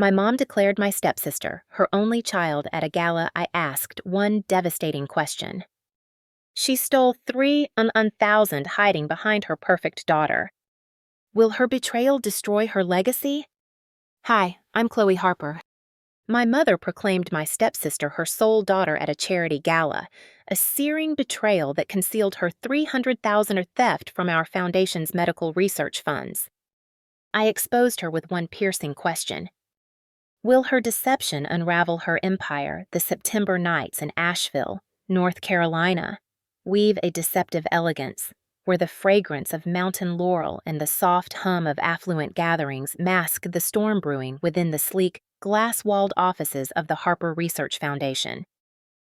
My mom declared my stepsister, her only child, at a gala. I asked one devastating question. She stole 3,000 hiding behind her perfect daughter. Will her betrayal destroy her legacy? Hi, I'm Chloe Harper. My mother proclaimed my stepsister her sole daughter at a charity gala, a searing betrayal that concealed her $300,000 theft from our foundation's medical research funds. I exposed her with one piercing question. Will her deception unravel her empire, the September nights in Asheville, North Carolina, weave a deceptive elegance, where the fragrance of mountain laurel and the soft hum of affluent gatherings mask the storm brewing within the sleek, glass-walled offices of the Harper Research Foundation?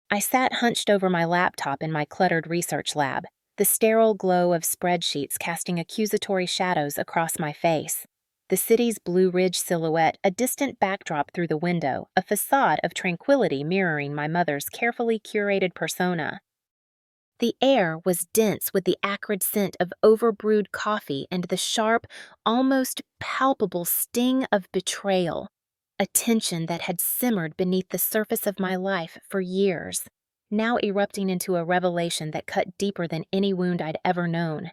I sat hunched over my laptop in my cluttered research lab, the sterile glow of spreadsheets casting accusatory shadows across my face. The city's Blue Ridge silhouette, a distant backdrop through the window, a facade of tranquility mirroring my mother's carefully curated persona. The air was dense with the acrid scent of overbrewed coffee and the sharp, almost palpable sting of betrayal, a tension that had simmered beneath the surface of my life for years, now erupting into a revelation that cut deeper than any wound I'd ever known.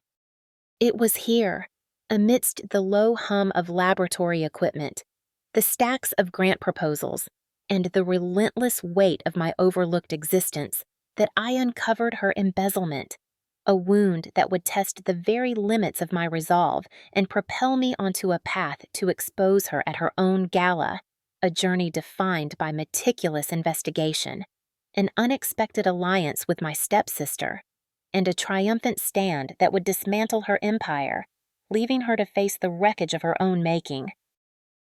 It was here, amidst the low hum of laboratory equipment, the stacks of grant proposals, and the relentless weight of my overlooked existence, that I uncovered her embezzlement, a wound that would test the very limits of my resolve and propel me onto a path to expose her at her own gala, a journey defined by meticulous investigation, an unexpected alliance with my stepsister, and a triumphant stand that would dismantle her empire, leaving her to face the wreckage of her own making.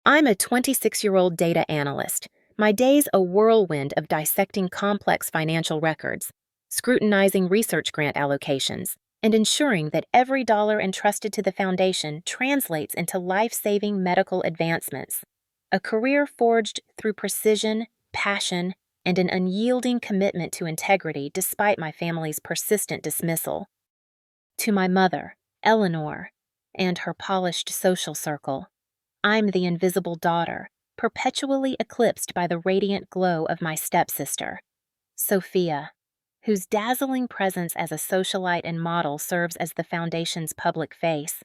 I'm a 26-year-old data analyst, my days a whirlwind of dissecting complex financial records, scrutinizing research grant allocations, and ensuring that every dollar entrusted to the foundation translates into life-saving medical advancements. A career forged through precision, passion, and an unyielding commitment to integrity despite my family's persistent dismissal. To my mother, Eleanor, and her polished social circle, I'm the invisible daughter, perpetually eclipsed by the radiant glow of my stepsister, Sophia, whose dazzling presence as a socialite and model serves as the foundation's public face.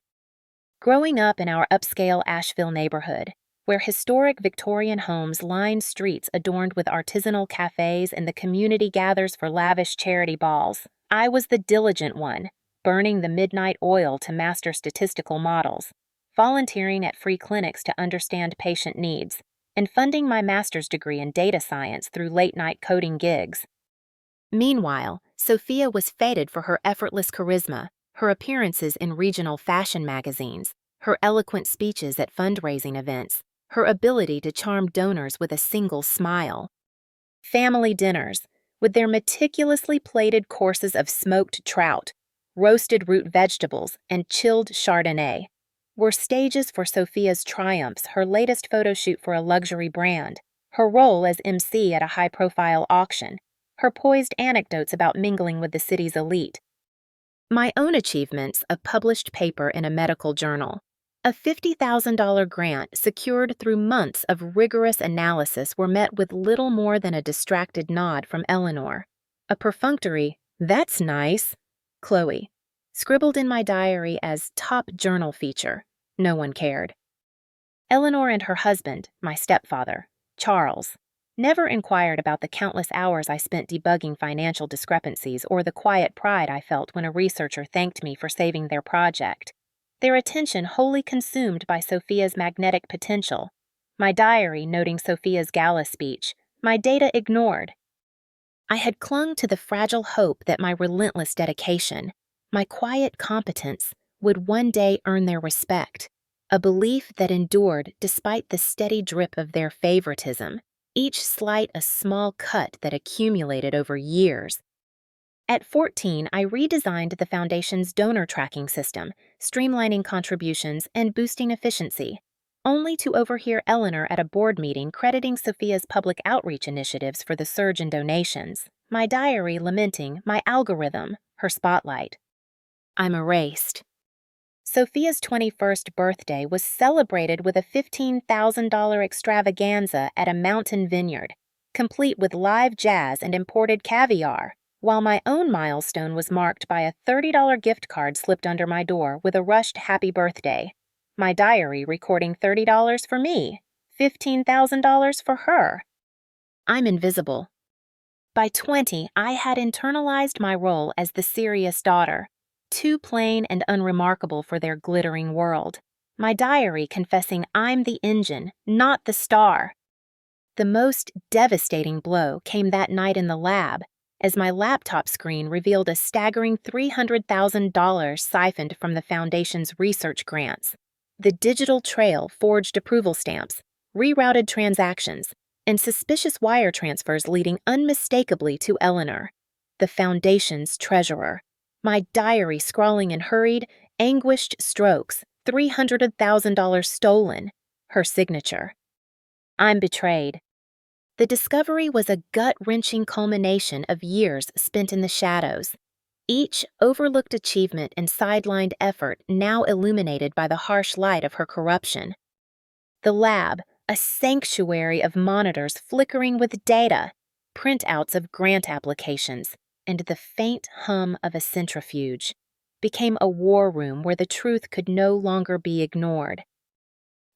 Growing up in our upscale Asheville neighborhood, where historic Victorian homes line streets adorned with artisanal cafes and the community gathers for lavish charity balls, I was the diligent one, burning the midnight oil to master statistical models, volunteering at free clinics to understand patient needs, and funding my master's degree in data science through late-night coding gigs. Meanwhile, Sophia was feted for her effortless charisma, her appearances in regional fashion magazines, her eloquent speeches at fundraising events, her ability to charm donors with a single smile. Family dinners, with their meticulously plated courses of smoked trout, roasted root vegetables, and chilled Chardonnay, were stages for Sophia's triumphs, her latest photo shoot for a luxury brand, her role as MC at a high-profile auction, her poised anecdotes about mingling with the city's elite. My own achievements, a published paper in a medical journal, a $50,000 grant secured through months of rigorous analysis, were met with little more than a distracted nod from Eleanor, a perfunctory, "That's nice," Chloe, scribbled in my diary as top journal feature. No one cared. Eleanor and her husband, my stepfather, Charles, never inquired about the countless hours I spent debugging financial discrepancies or the quiet pride I felt when a researcher thanked me for saving their project, their attention wholly consumed by Sophia's magnetic potential, my diary noting Sophia's gala speech, my data ignored. I had clung to the fragile hope that my relentless dedication, my quiet competence, would one day earn their respect, a belief that endured despite the steady drip of their favoritism, each slight a small cut that accumulated over years. At 14, I redesigned the Foundation's donor tracking system, streamlining contributions and boosting efficiency, only to overhear Eleanor at a board meeting crediting Sophia's public outreach initiatives for the surge in donations, my diary lamenting my algorithm, her spotlight. I'm erased. Sophia's 21st birthday was celebrated with a $15,000 extravaganza at a mountain vineyard, complete with live jazz and imported caviar, while my own milestone was marked by a $30 gift card slipped under my door with a rushed happy birthday. My diary recording $30 for me, $15,000 for her. I'm invisible. By 20, I had internalized my role as the serious daughter, too plain and unremarkable for their glittering world. My diary confessing I'm the engine, not the star. The most devastating blow came that night in the lab, as my laptop screen revealed a staggering $300,000 siphoned from the Foundation's research grants. The digital trail forged approval stamps, rerouted transactions, and suspicious wire transfers leading unmistakably to Eleanor, the Foundation's treasurer. My diary scrawling in hurried, anguished strokes, $300,000 stolen, her signature. I'm betrayed. The discovery was a gut-wrenching culmination of years spent in the shadows, each overlooked achievement and sidelined effort now illuminated by the harsh light of her corruption. The lab, a sanctuary of monitors flickering with data, printouts of grant applications, and the faint hum of a centrifuge, became a war room where the truth could no longer be ignored.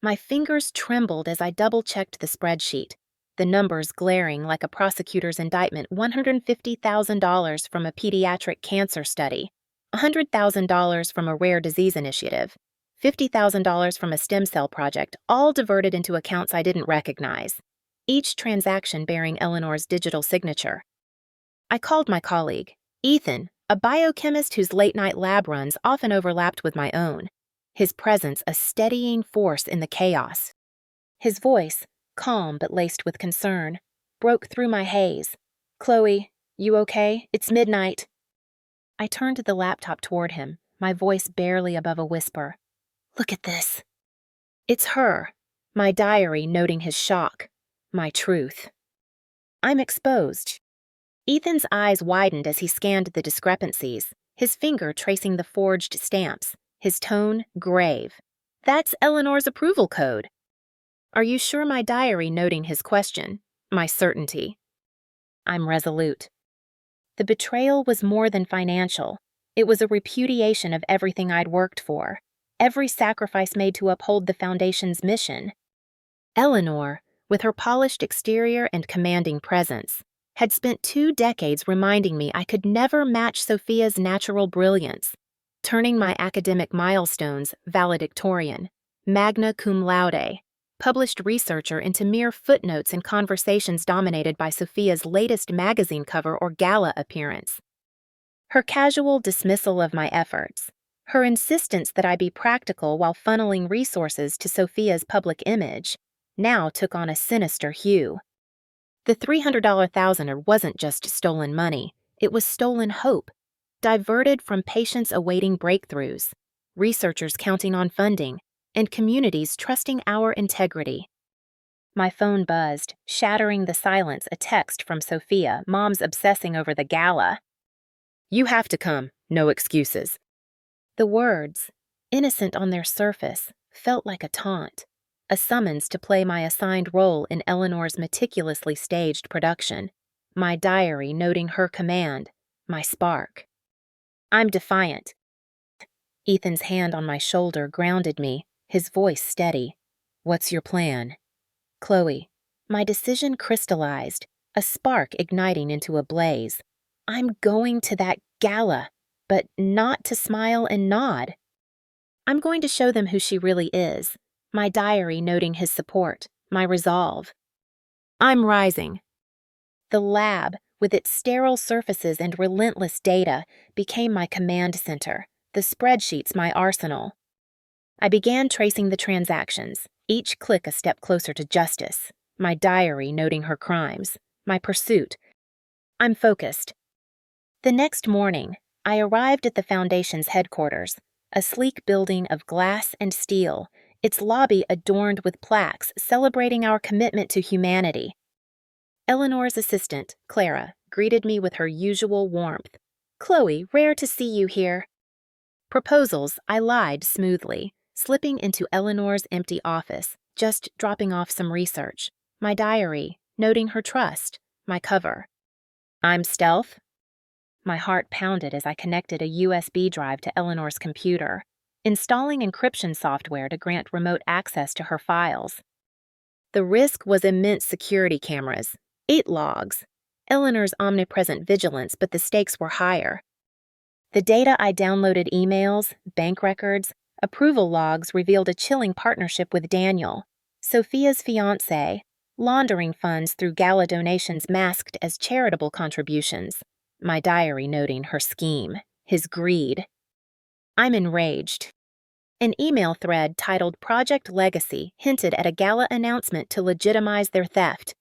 My fingers trembled as I double-checked the spreadsheet, the numbers glaring like a prosecutor's indictment. $150,000 from a pediatric cancer study, $100,000 from a rare disease initiative, $50,000 from a stem cell project, all diverted into accounts I didn't recognize, each transaction bearing Eleanor's digital signature. I called my colleague, Ethan, a biochemist whose late-night lab runs often overlapped with my own, his presence a steadying force in the chaos. His voice, calm but laced with concern, broke through my haze. "Chloe, you okay? It's midnight." I turned the laptop toward him, my voice barely above a whisper. "Look at this." It's her, my diary noting his shock, my truth. I'm exposed. Ethan's eyes widened as he scanned the discrepancies, his finger tracing the forged stamps, his tone grave. That's Eleanor's approval code. Are you sure my diary noting his question, my certainty? I'm resolute. The betrayal was more than financial. It was a repudiation of everything I'd worked for, every sacrifice made to uphold the Foundation's mission. Eleanor, with her polished exterior and commanding presence, had spent 2 decades reminding me I could never match Sophia's natural brilliance, turning my academic milestones valedictorian, magna cum laude, published researcher into mere footnotes in conversations dominated by Sophia's latest magazine cover or gala appearance. Her casual dismissal of my efforts, her insistence that I be practical while funneling resources to Sophia's public image, now took on a sinister hue. The $300,000 thousander wasn't just stolen money, it was stolen hope, diverted from patients awaiting breakthroughs, researchers counting on funding, and communities trusting our integrity. My phone buzzed, shattering the silence, a text from Sophia, Mom's obsessing over the gala. "You have to come, no excuses." The words, innocent on their surface, felt like a taunt, a summons to play my assigned role in Eleanor's meticulously staged production, my diary noting her command, my spark. I'm defiant. Ethan's hand on my shoulder grounded me, his voice steady. "What's your plan?" "Chloe." My decision crystallized, a spark igniting into a blaze. I'm going to that gala, but not to smile and nod. I'm going to show them who she really is, my diary noting his support, my resolve. I'm rising. The lab, with its sterile surfaces and relentless data, became my command center, the spreadsheets my arsenal. I began tracing the transactions, each click a step closer to justice, my diary noting her crimes, my pursuit. I'm focused. The next morning, I arrived at the Foundation's headquarters, a sleek building of glass and steel, its lobby adorned with plaques celebrating our commitment to humanity. Eleanor's assistant, Clara, greeted me with her usual warmth. "Chloe, rare to see you here." Proposals, I lied smoothly, slipping into Eleanor's empty office, just dropping off some research. My diary, noting her trust. My cover. I'm stealth. My heart pounded as I connected a USB drive to Eleanor's computer, installing encryption software to grant remote access to her files. The risk was immense security cameras, 8 logs, Eleanor's omnipresent vigilance, but the stakes were higher. The data I downloaded emails, bank records, approval logs revealed a chilling partnership with Daniel, Sophia's fiancé, laundering funds through gala donations masked as charitable contributions. My diary noting her scheme, his greed. I'm enraged. An email thread titled Project Legacy hinted at a gala announcement to legitimize their theft,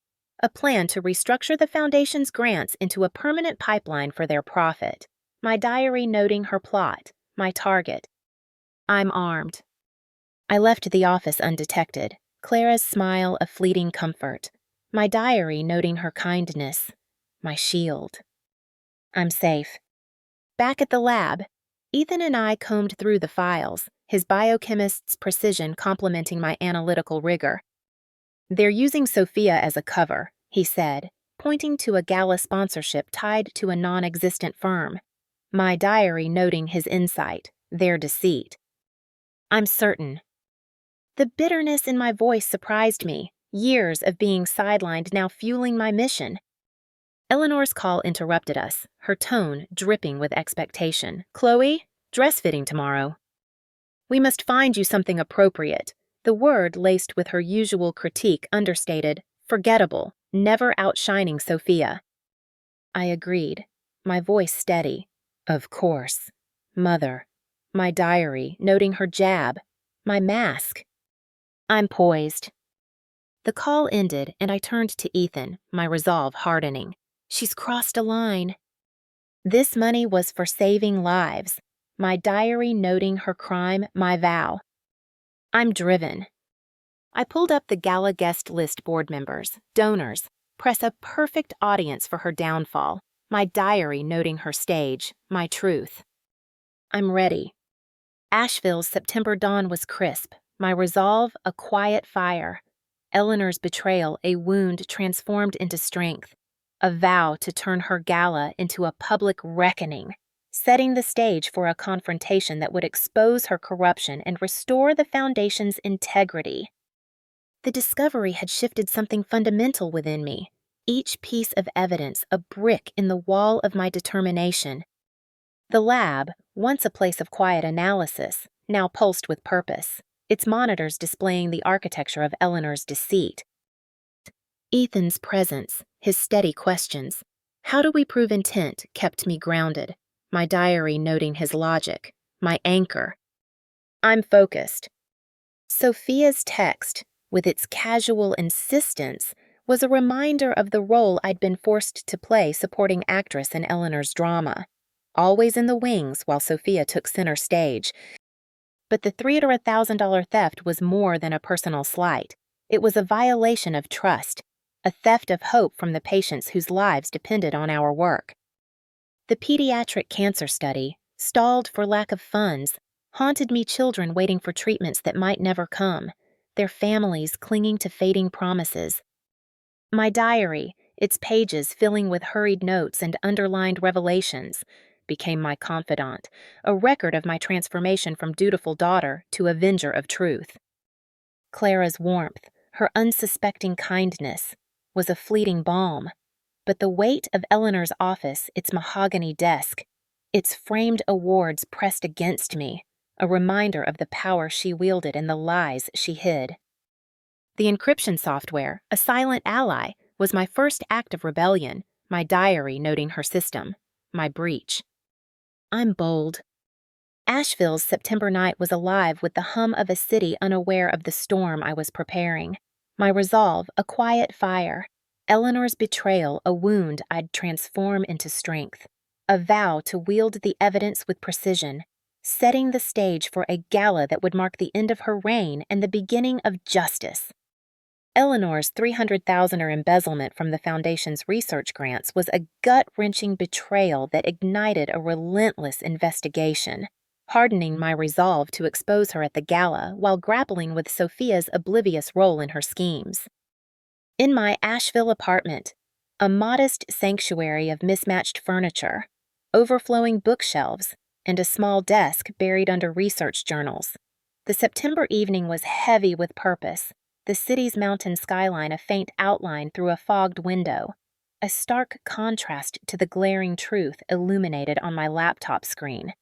a plan to restructure the foundation's grants into a permanent pipeline for their profit. My diary noting her plot, my target. I'm armed. I left the office undetected, Clara's smile a fleeting comfort, my diary noting her kindness, my shield. I'm safe. Back at the lab, Ethan and I combed through the files, his biochemist's precision complementing my analytical rigor. They're using Sophia as a cover, he said, pointing to a gala sponsorship tied to a non-existent firm. My diary noting his insight, their deceit. I'm certain. The bitterness in my voice surprised me, years of being sidelined now fueling my mission. Eleanor's call interrupted us, her tone dripping with expectation. Chloe, dress fitting tomorrow. We must find you something appropriate. The word laced with her usual critique understated, forgettable, never outshining Sophia. I agreed, my voice steady. Of course. Mother. My diary, noting her jab. My mask. I'm poised. The call ended, and I turned to Ethan, my resolve hardening. She's crossed a line. This money was for saving lives. My diary noting her crime, my vow. I'm driven. I pulled up the gala guest list board members, donors, press a perfect audience for her downfall. My diary noting her stage, my truth. I'm ready. Asheville's September dawn was crisp, my resolve a quiet fire. Eleanor's betrayal a wound transformed into strength, a vow to turn her gala into a public reckoning, setting the stage for a confrontation that would expose her corruption and restore the foundation's integrity. The discovery had shifted something fundamental within me. Each piece of evidence a brick in the wall of my determination. The lab, once a place of quiet analysis, now pulsed with purpose, its monitors displaying the architecture of Eleanor's deceit. Ethan's presence, his steady questions, how do we prove intent, kept me grounded, my diary noting his logic, my anchor. I'm focused. Sophia's text, with its casual insistence, was a reminder of the role I'd been forced to play supporting actress in Eleanor's drama, always in the wings while Sophia took center stage. But the $300,000 theft was more than a personal slight. It was a violation of trust, a theft of hope from the patients whose lives depended on our work. The pediatric cancer study, stalled for lack of funds, haunted me children waiting for treatments that might never come, their families clinging to fading promises. My diary, its pages filling with hurried notes and underlined revelations, became my confidant, a record of my transformation from dutiful daughter to avenger of truth. Clara's warmth, her unsuspecting kindness, was a fleeting balm, but the weight of Eleanor's office, its mahogany desk, its framed awards pressed against me, a reminder of the power she wielded and the lies she hid. The encryption software, a silent ally, was my first act of rebellion, my diary noting her system, my breach. I'm bold. Asheville's September night was alive with the hum of a city unaware of the storm I was preparing. My resolve, a quiet fire. Eleanor's betrayal, a wound I'd transform into strength. A vow to wield the evidence with precision, setting the stage for a gala that would mark the end of her reign and the beginning of justice. Eleanor's $300,000 embezzlement from the Foundation's research grants was a gut-wrenching betrayal that ignited a relentless investigation. hardening my resolve to expose her at the gala while grappling with Sophia's oblivious role in her schemes. In my Asheville apartment, a modest sanctuary of mismatched furniture, overflowing bookshelves, and a small desk buried under research journals, the September evening was heavy with purpose, the city's mountain skyline a faint outline through a fogged window, a stark contrast to the glaring truth illuminated on my laptop screen.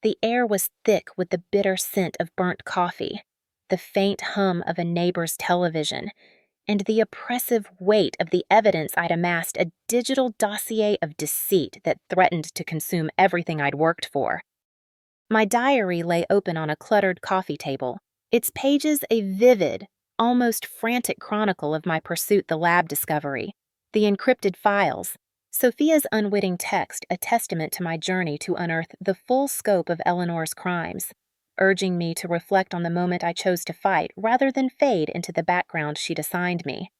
The air was thick with the bitter scent of burnt coffee, the faint hum of a neighbor's television, and the oppressive weight of the evidence I'd amassed a digital dossier of deceit that threatened to consume everything I'd worked for. My diary lay open on a cluttered coffee table, its pages a vivid, almost frantic chronicle of my pursuit the lab discovery, the encrypted files, Sophia's unwitting text a testament to my journey to unearth the full scope of Eleanor's crimes, urging me to reflect on the moment I chose to fight rather than fade into the background she'd assigned me.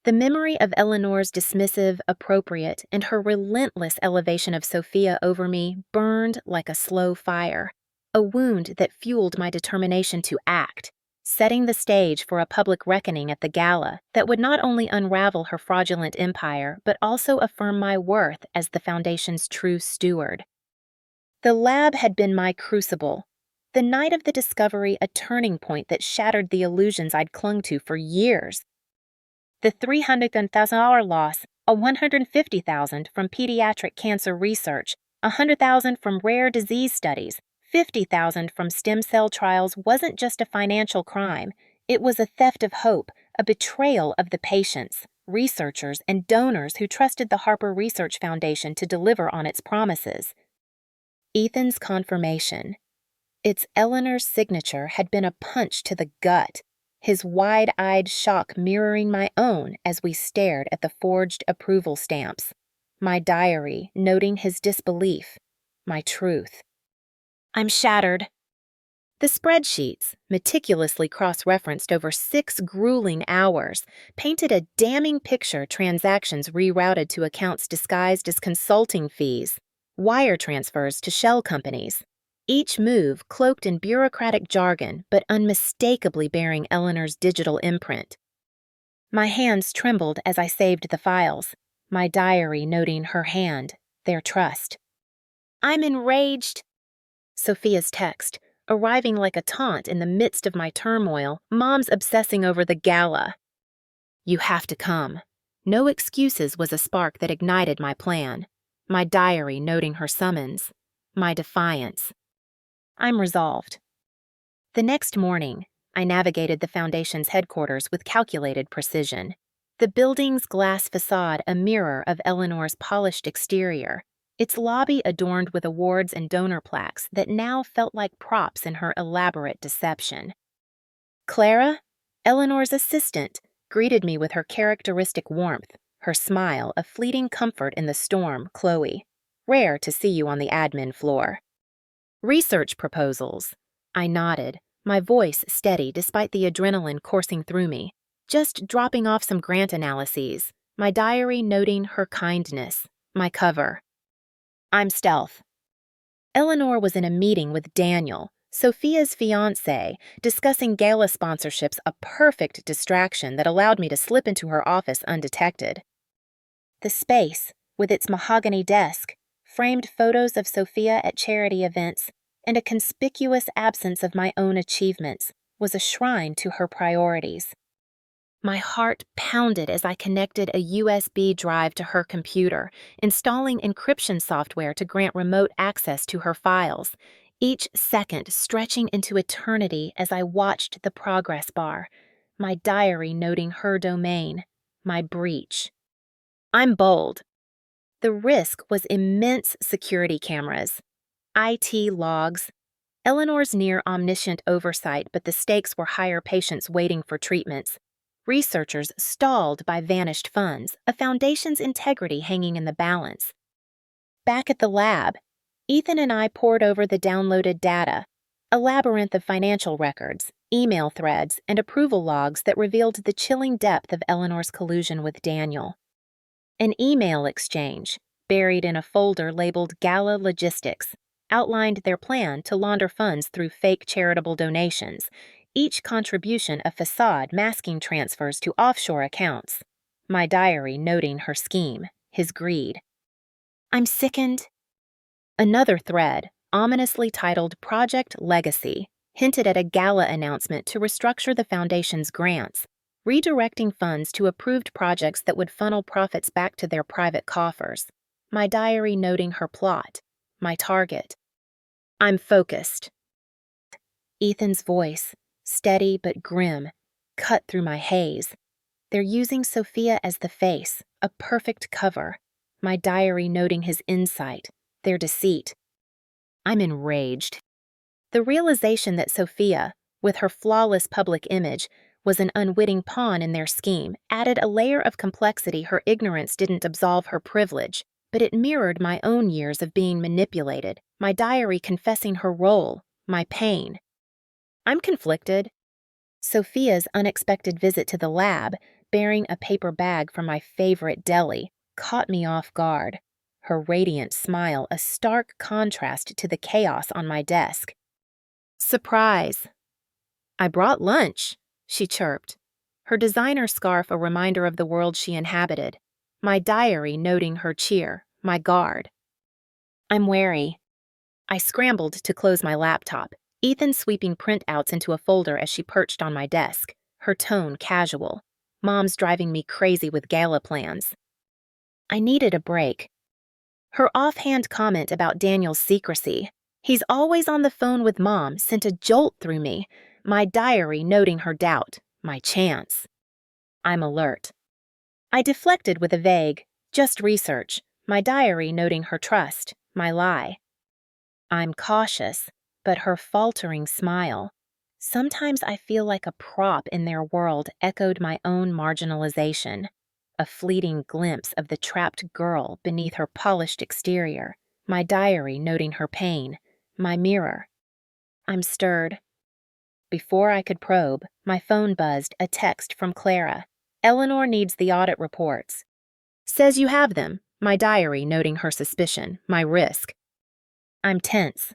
The memory of Eleanor's dismissive, appropriate, and her relentless elevation of Sophia over me burned like a slow fire, a wound that fueled my determination to act, setting the stage for a public reckoning at the gala that would not only unravel her fraudulent empire but also affirm my worth as the Foundation's true steward. The lab had been my crucible, the night of the discovery a turning point that shattered the illusions I'd clung to for years. The $300,000 loss, a $150,000 from pediatric cancer research, $100,000 from rare disease studies, $50,000 from stem cell trials wasn't just a financial crime. It was a theft of hope, a betrayal of the patients, researchers, and donors who trusted the Harper Research Foundation to deliver on its promises. Ethan's confirmation. Its Eleanor's signature had been a punch to the gut, his wide-eyed shock mirroring my own as we stared at the forged approval stamps, my diary noting his disbelief, my truth. I'm shattered. The spreadsheets, meticulously cross-referenced over 6 grueling hours, painted a damning picture transactions rerouted to accounts disguised as consulting fees, wire transfers to shell companies, each move cloaked in bureaucratic jargon but unmistakably bearing Eleanor's digital imprint. My hands trembled as I saved the files, my diary noting her hand, their trust. I'm enraged. Sophia's text, arriving like a taunt in the midst of my turmoil, Mom's obsessing over the gala. You have to come. No excuses was a spark that ignited my plan. My diary noting her summons. My defiance. I'm resolved. The next morning, I navigated the Foundation's headquarters with calculated precision. The building's glass facade a mirror of Eleanor's polished exterior, its lobby adorned with awards and donor plaques that now felt like props in her elaborate deception. Clara, Eleanor's assistant, greeted me with her characteristic warmth, her smile a fleeting comfort in the storm, Chloe. Rare to see you on the admin floor. Research proposals. I nodded, my voice steady despite the adrenaline coursing through me, just dropping off some grant analyses, my diary noting her kindness, my cover. I'm Stealth. Eleanor was in a meeting with Daniel, Sophia's fiancé, discussing gala sponsorships, a perfect distraction that allowed me to slip into her office undetected. The space, with its mahogany desk, framed photos of Sophia at charity events, and a conspicuous absence of my own achievements, was a shrine to her priorities. My heart pounded as I connected a USB drive to her computer, installing encryption software to grant remote access to her files, each second stretching into eternity as I watched the progress bar, my diary noting her domain, my breach. I'm bold. The risk was immense security cameras, IT logs, Eleanor's near-omniscient oversight, but the stakes were higher patients waiting for treatments, researchers stalled by vanished funds, a foundation's integrity hanging in the balance. Back at the lab, Ethan and I pored over the downloaded data, a labyrinth of financial records, email threads, and approval logs that revealed the chilling depth of Eleanor's collusion with Daniel. An email exchange, buried in a folder labeled Gala Logistics, outlined their plan to launder funds through fake charitable donations, each contribution a facade masking transfers to offshore accounts. My diary noting her scheme, his greed. I'm sickened. Another thread, ominously titled Project Legacy, hinted at a gala announcement to restructure the foundation's grants, redirecting funds to approved projects that would funnel profits back to their private coffers. My diary noting her plot, my target. I'm focused. Ethan's voice, steady but grim, cut through my haze. They're using Sophia as the face, a perfect cover. My diary noting his insight, their deceit. I'm enraged. The realization that Sophia, with her flawless public image, was an unwitting pawn in their scheme added a layer of complexity her ignorance didn't absolve her privilege, but it mirrored my own years of being manipulated, my diary confessing her role, my pain. I'm conflicted. Sophia's unexpected visit to the lab, bearing a paper bag from my favorite deli, caught me off guard, her radiant smile a stark contrast to the chaos on my desk. Surprise! I brought lunch, she chirped, her designer scarf a reminder of the world she inhabited, my diary noting her cheer, my guard. I'm wary. I scrambled to close my laptop, Ethan sweeping printouts into a folder as she perched on my desk, her tone casual. Mom's driving me crazy with gala plans. I needed a break. Her offhand comment about Daniel's secrecy, he's always on the phone with Mom, sent a jolt through me, my diary noting her doubt, my chance. I'm alert. I deflected with a vague, just research, my diary noting her trust, my lie. I'm cautious, but her faltering smile. Sometimes I feel like a prop in their world echoed my own marginalization, a fleeting glimpse of the trapped girl beneath her polished exterior, my diary noting her pain, my mirror. I'm stirred. Before I could probe, my phone buzzed a text from Clara. Eleanor needs the audit reports. Says you have them, my diary noting her suspicion, my risk. I'm tense.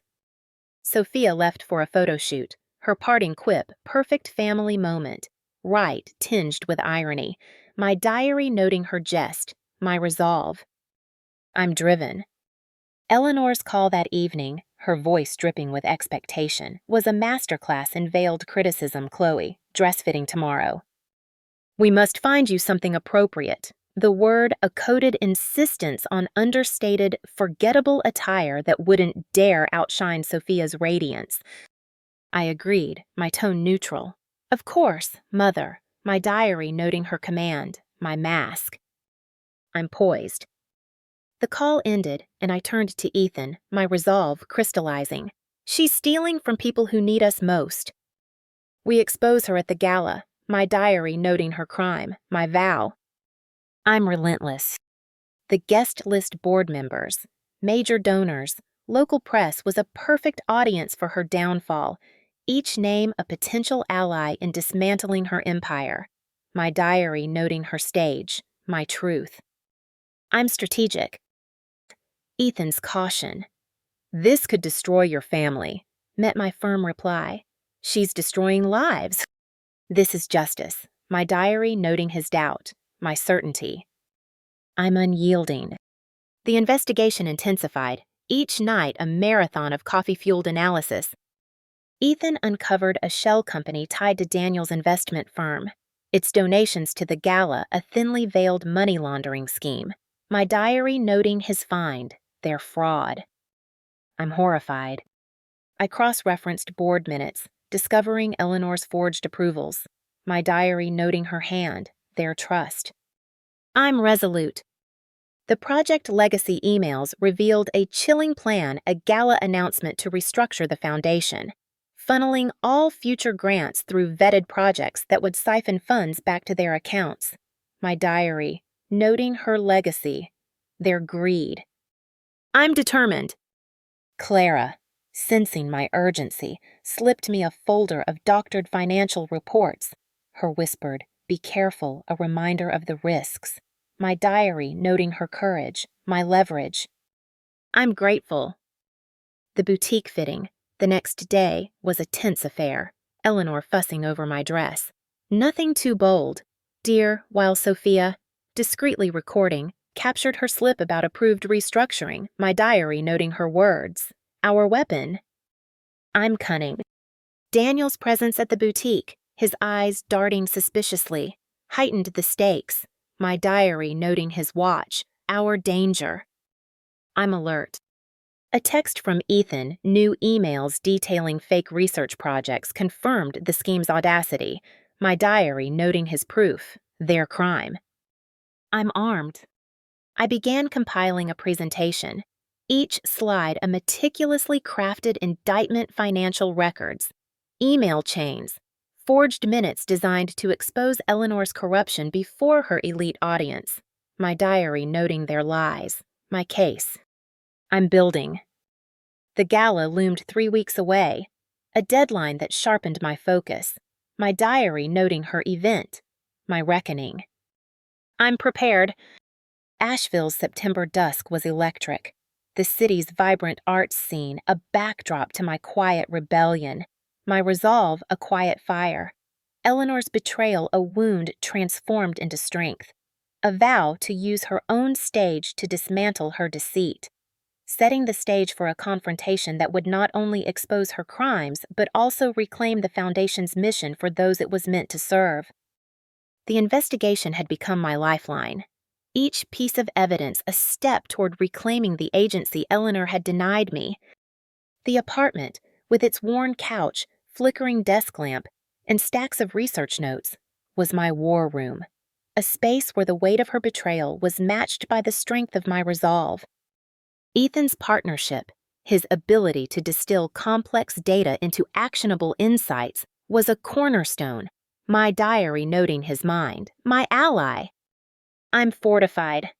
Sophia left for a photo shoot, her parting quip, perfect family moment, right tinged with irony, my diary noting her jest, my resolve. I'm driven. Eleanor's call that evening, her voice dripping with expectation, was a masterclass in veiled criticism. Chloe, dress fitting tomorrow. We must find you something appropriate. The word a coded insistence on understated, forgettable attire that wouldn't dare outshine Sophia's radiance. I agreed, my tone neutral. Of course, Mother, my diary noting her command, my mask. I'm poised. The call ended, and I turned to Ethan, my resolve crystallizing. She's stealing from people who need us most. We expose her at the gala, my diary noting her crime, my vow. I'm relentless. The guest list board members, major donors, local press was a perfect audience for her downfall, each name a potential ally in dismantling her empire. My diary noting her stage, my truth. I'm strategic. Ethan's caution. This could destroy your family, met my firm reply. She's destroying lives. This is justice, my diary noting his doubt, my certainty. I'm unyielding. The investigation intensified, each night a marathon of coffee-fueled analysis. Ethan uncovered a shell company tied to Daniel's investment firm, its donations to the gala a thinly veiled money laundering scheme. My diary noting his find, their fraud. I'm horrified. I cross-referenced board minutes, discovering Eleanor's forged approvals. My diary noting her hand, their trust. I'm resolute. The Project Legacy emails revealed a chilling plan, a gala announcement to restructure the foundation, funneling all future grants through vetted projects that would siphon funds back to their accounts. My diary, noting her legacy, their greed. I'm determined. Clara, sensing my urgency, slipped me a folder of doctored financial reports. Her whispered, "Be careful," a reminder of the risks. My diary noting her courage, my leverage. I'm grateful. The boutique fitting, the next day, was a tense affair, Eleanor fussing over my dress. Nothing too bold. Dear, while Sophia, discreetly recording, captured her slip about approved restructuring, my diary noting her words. Our weapon? I'm cunning. Daniel's presence at the boutique, his eyes darting suspiciously, heightened the stakes, my diary noting his watch, our danger. I'm alert. A text from Ethan, new emails detailing fake research projects confirmed the scheme's audacity, my diary noting his proof, their crime. I'm armed. I began compiling a presentation, each slide a meticulously crafted indictment financial records, email chains, forged minutes designed to expose Eleanor's corruption before her elite audience, my diary noting their lies, my case. I'm building. The gala loomed 3 weeks away, a deadline that sharpened my focus, my diary noting her event, my reckoning. I'm prepared. Asheville's September dusk was electric, the city's vibrant arts scene a backdrop to my quiet rebellion, my resolve a quiet fire, Eleanor's betrayal a wound transformed into strength, a vow to use her own stage to dismantle her deceit, setting the stage for a confrontation that would not only expose her crimes but also reclaim the Foundation's mission for those it was meant to serve. The investigation had become my lifeline, each piece of evidence a step toward reclaiming the agency Eleanor had denied me. The apartment, with its worn couch, flickering desk lamp, and stacks of research notes, was my war room, a space where the weight of her betrayal was matched by the strength of my resolve. Ethan's partnership, his ability to distill complex data into actionable insights, was a cornerstone, my diary noting his mind, my ally. I'm fortified.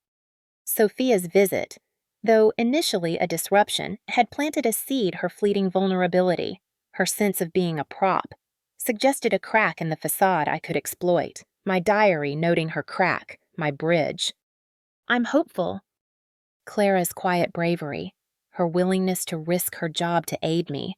Sophia's visit, though initially a disruption, had planted a seed her fleeting vulnerability, her sense of being a prop, suggested a crack in the facade I could exploit, my diary noting her crack, my bridge. I'm hopeful. Clara's quiet bravery, her willingness to risk her job to aid me,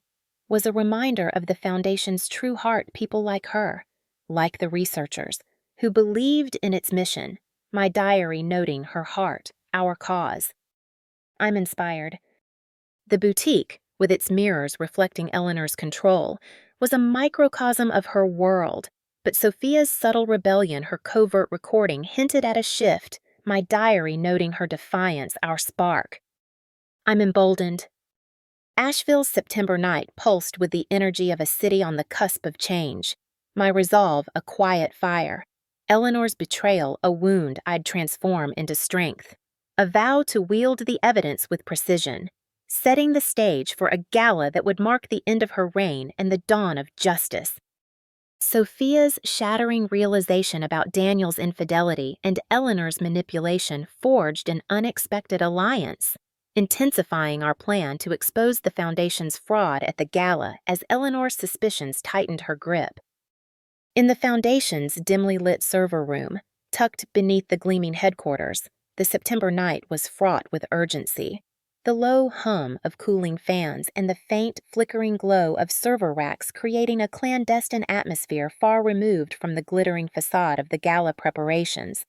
was a reminder of the Foundation's true heart people like her, like the researchers, who believed in its mission, my diary noting her heart, our cause. I'm inspired. The boutique, with its mirrors reflecting Eleanor's control, was a microcosm of her world, but Sophia's subtle rebellion, her covert recording, hinted at a shift, my diary noting her defiance, our spark. I'm emboldened. Asheville's September night pulsed with the energy of a city on the cusp of change, my resolve a quiet fire, Eleanor's betrayal a wound I'd transform into strength, a vow to wield the evidence with precision, setting the stage for a gala that would mark the end of her reign and the dawn of justice. Sophia's shattering realization about Daniel's infidelity and Eleanor's manipulation forged an unexpected alliance, intensifying our plan to expose the Foundation's fraud at the gala as Eleanor's suspicions tightened her grip. In the Foundation's dimly lit server room, tucked beneath the gleaming headquarters, the September night was fraught with urgency. The low hum of cooling fans and the faint, flickering glow of server racks creating a clandestine atmosphere far removed from the glittering facade of the gala preparations.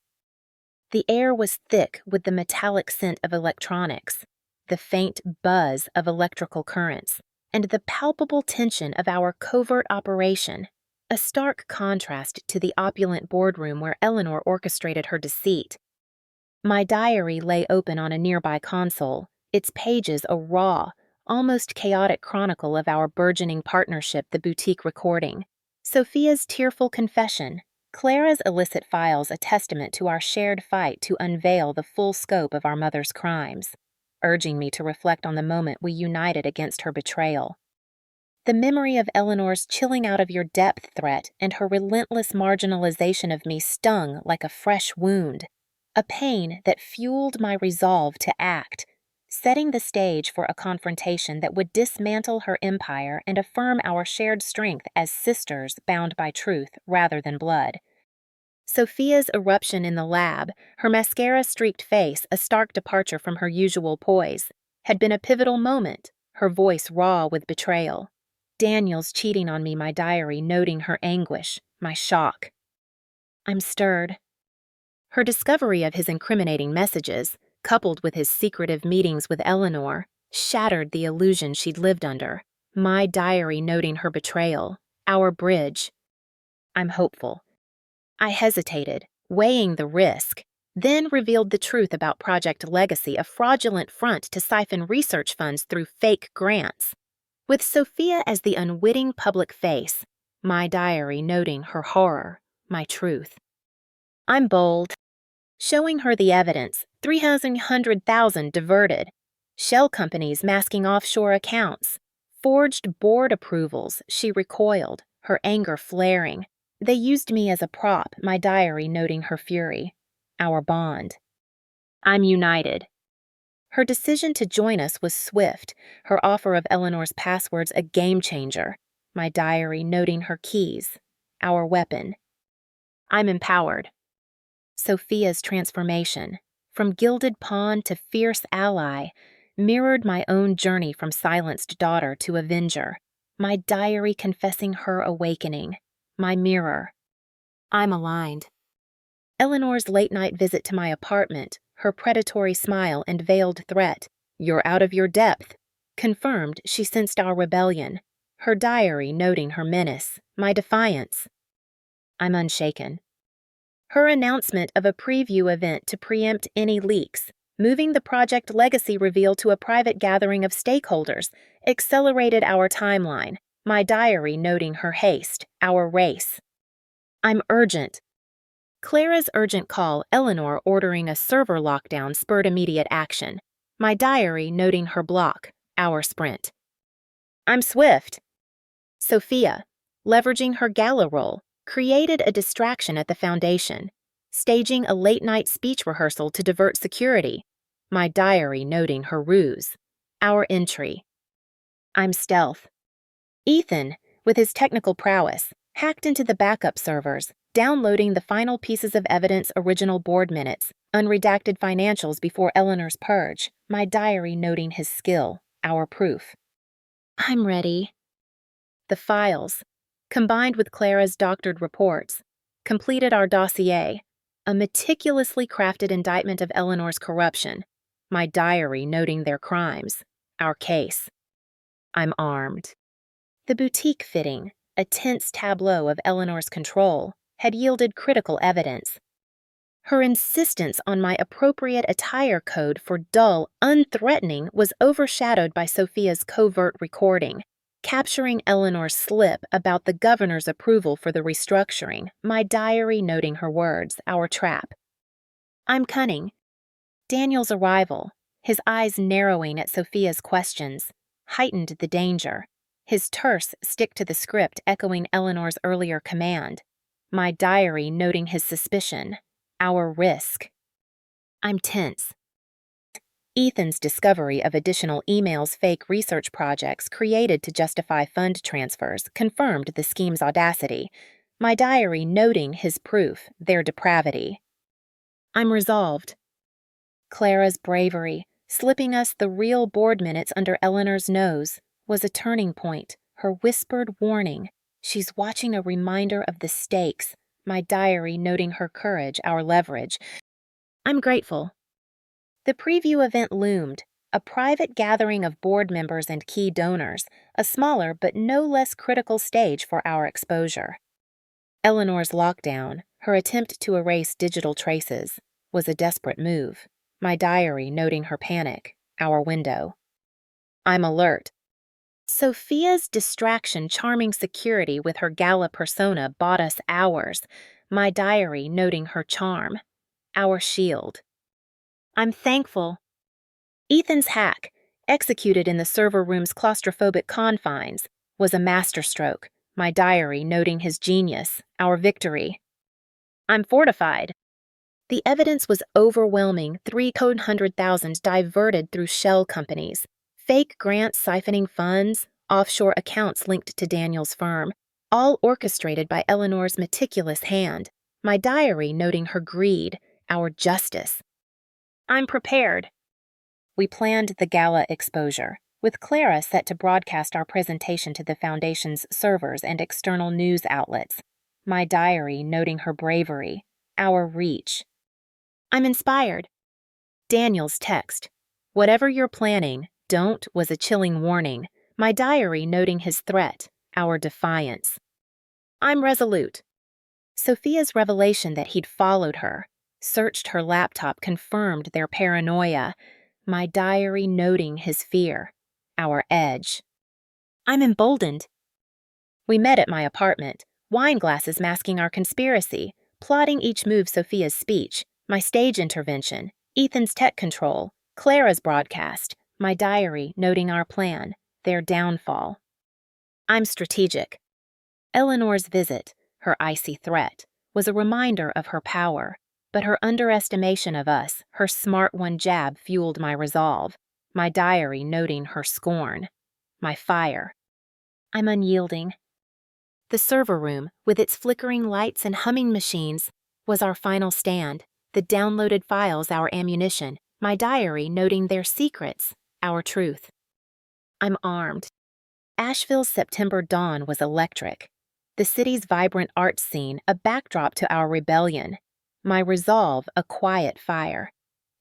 The air was thick with the metallic scent of electronics, the faint buzz of electrical currents, and the palpable tension of our covert operation, a stark contrast to the opulent boardroom where Eleanor orchestrated her deceit. My diary lay open on a nearby console, its pages a raw, almost chaotic chronicle of our burgeoning partnership, the boutique recording, Sophia's tearful confession, Clara's illicit files a testament to our shared fight to unveil the full scope of our mother's crimes, urging me to reflect on the moment we united against her betrayal. The memory of Eleanor's chilling out of your depth threat and her relentless marginalization of me stung like a fresh wound, a pain that fueled my resolve to act, setting the stage for a confrontation that would dismantle her empire and affirm our shared strength as sisters bound by truth rather than blood. Sophia's eruption in the lab, her mascara-streaked face a stark departure from her usual poise, had been a pivotal moment, her voice raw with betrayal. Daniel's cheating on me, my diary noting her anguish, my shock. I'm stirred. Her discovery of his incriminating messages, coupled with his secretive meetings with Eleanor, shattered the illusion she'd lived under. My diary noting her betrayal, our bridge. I'm hopeful. I hesitated, weighing the risk, then revealed the truth about Project Legacy, a fraudulent front to siphon research funds through fake grants. With Sophia as the unwitting public face, my diary noting her horror, my truth. I'm bold, showing her the evidence, 300,000 diverted, shell companies masking offshore accounts, forged board approvals. She recoiled, her anger flaring. They used me as a prop, my diary noting her fury, our bond. I'm united. Her decision to join us was swift, her offer of Eleanor's passwords a game changer, my diary noting her keys, our weapon. I'm empowered. Sophia's transformation, from gilded pawn to fierce ally, mirrored my own journey from silenced daughter to avenger, my diary confessing her awakening, my mirror. I'm aligned. Eleanor's late-night visit to my apartment, her predatory smile and veiled threat, "You're out of your depth," confirmed she sensed our rebellion, her diary noting her menace, my defiance. I'm unshaken. Her announcement of a preview event to preempt any leaks, moving the Project Legacy reveal to a private gathering of stakeholders, accelerated our timeline, my diary noting her haste, our race. I'm urgent. Clara's urgent call, Eleanor ordering a server lockdown, spurred immediate action, my diary noting her block, our sprint. I'm swift. Sophia, leveraging her gala role, created a distraction at the foundation, staging a late-night speech rehearsal to divert security, my diary noting her ruse, our entry. I'm stealth. Ethan, with his technical prowess, hacked into the backup servers, downloading the final pieces of evidence, original board minutes, unredacted financials before Eleanor's purge, my diary noting his skill, our proof. I'm ready. The files, combined with Clara's doctored reports, completed our dossier, a meticulously crafted indictment of Eleanor's corruption, my diary noting their crimes, our case. I'm armed. The boutique fitting, a tense tableau of Eleanor's control, had yielded critical evidence. Her insistence on my appropriate attire code for dull, unthreatening was overshadowed by Sophia's covert recording, capturing Eleanor's slip about the governor's approval for the restructuring, my diary noting her words, our trap. I'm cunning. Daniel's arrival, his eyes narrowing at Sophia's questions, heightened the danger, his terse stick to the script echoing Eleanor's earlier command, my diary noting his suspicion, our risk. I'm tense. Ethan's discovery of additional emails, fake research projects created to justify fund transfers confirmed the scheme's audacity, my diary noting his proof, their depravity. I'm resolved. Clara's bravery, slipping us the real board minutes under Eleanor's nose, was a turning point, her whispered warning. She's watching, a reminder of the stakes, my diary noting her courage, our leverage. I'm grateful. The preview event loomed, a private gathering of board members and key donors, a smaller but no less critical stage for our exposure. Eleanor's lockdown, her attempt to erase digital traces, was a desperate move, my diary noting her panic, our window. I'm alert. Sophia's distraction charming security with her gala persona bought us hours, my diary noting her charm, our shield. I'm thankful. Ethan's hack, executed in the server room's claustrophobic confines, was a masterstroke, my diary noting his genius, our victory. I'm fortified. The evidence was overwhelming, 300,000 diverted through shell companies, fake grants siphoning funds, offshore accounts linked to Daniel's firm, all orchestrated by Eleanor's meticulous hand, my diary noting her greed, our justice. I'm prepared. We planned the gala exposure, with Clara set to broadcast our presentation to the Foundation's servers and external news outlets, my diary noting her bravery, our reach. I'm inspired. Daniel's text. Whatever you're planning, don't was a chilling warning, my diary noting his threat, our defiance. I'm resolute. Sophia's revelation that he'd followed her, searched her laptop confirmed their paranoia, my diary noting his fear, our edge. I'm emboldened. We met at my apartment, wine glasses masking our conspiracy, plotting each move Sophia's speech, my stage intervention, Ethan's tech control, Clara's broadcast, my diary noting our plan, their downfall. I'm strategic. Eleanor's visit, her icy threat, was a reminder of her power, but her underestimation of us, her smart one jab fueled my resolve, my diary noting her scorn, my fire. I'm unyielding. The server room, with its flickering lights and humming machines, was our final stand, the downloaded files our ammunition, my diary noting their secrets, our truth. I'm armed. Asheville's September dawn was electric. The city's vibrant art scene a backdrop to our rebellion. My resolve a quiet fire.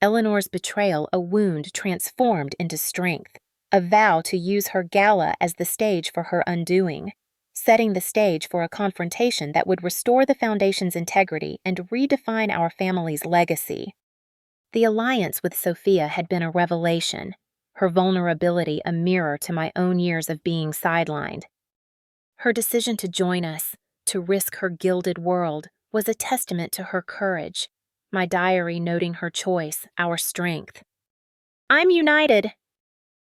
Eleanor's betrayal a wound transformed into strength. A vow to use her gala as the stage for her undoing. Setting the stage for a confrontation that would restore the Foundation's integrity and redefine our family's legacy. The alliance with Sophia had been a revelation, her vulnerability a mirror to my own years of being sidelined. Her decision to join us, to risk her gilded world, was a testament to her courage, my diary noting her choice, our strength. I'm united.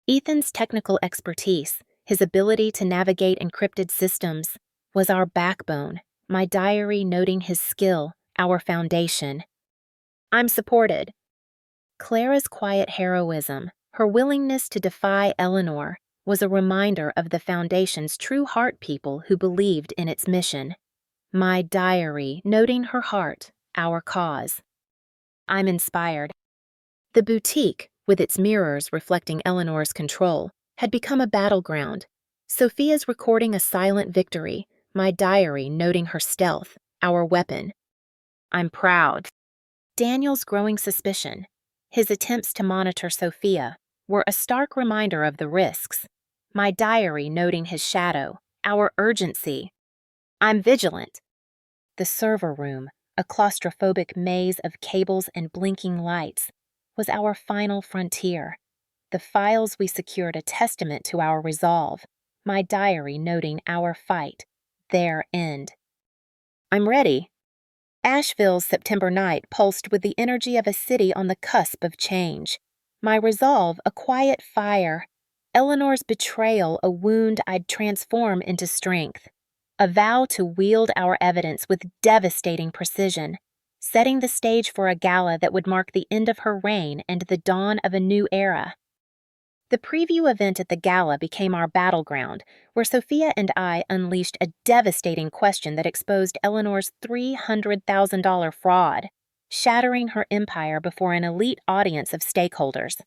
Ethan's technical expertise, his ability to navigate encrypted systems, was our backbone, my diary noting his skill, our foundation. I'm supported. Clara's quiet heroism, her willingness to defy Eleanor, was a reminder of the Foundation's true heart people who believed in its mission. My diary noting her heart, our cause. I'm inspired. The boutique, with its mirrors reflecting Eleanor's control, had become a battleground. Sophia's recording a silent victory, my diary noting her stealth, our weapon. I'm proud. Daniel's growing suspicion, his attempts to monitor Sophia, were a stark reminder of the risks, my diary noting his shadow, our urgency. I'm vigilant. The server room, a claustrophobic maze of cables and blinking lights, was our final frontier. The files we secured a testament to our resolve, my diary noting our fight, their end. I'm ready. Asheville's September night pulsed with the energy of a city on the cusp of change. My resolve a quiet fire. Eleanor's betrayal a wound I'd transform into strength. A vow to wield our evidence with devastating precision, setting the stage for a gala that would mark the end of her reign and the dawn of a new era. The preview event at the gala became our battleground, where Sophia and I unleashed a devastating question that exposed Eleanor's $300,000 fraud, shattering her empire before an elite audience of stakeholders.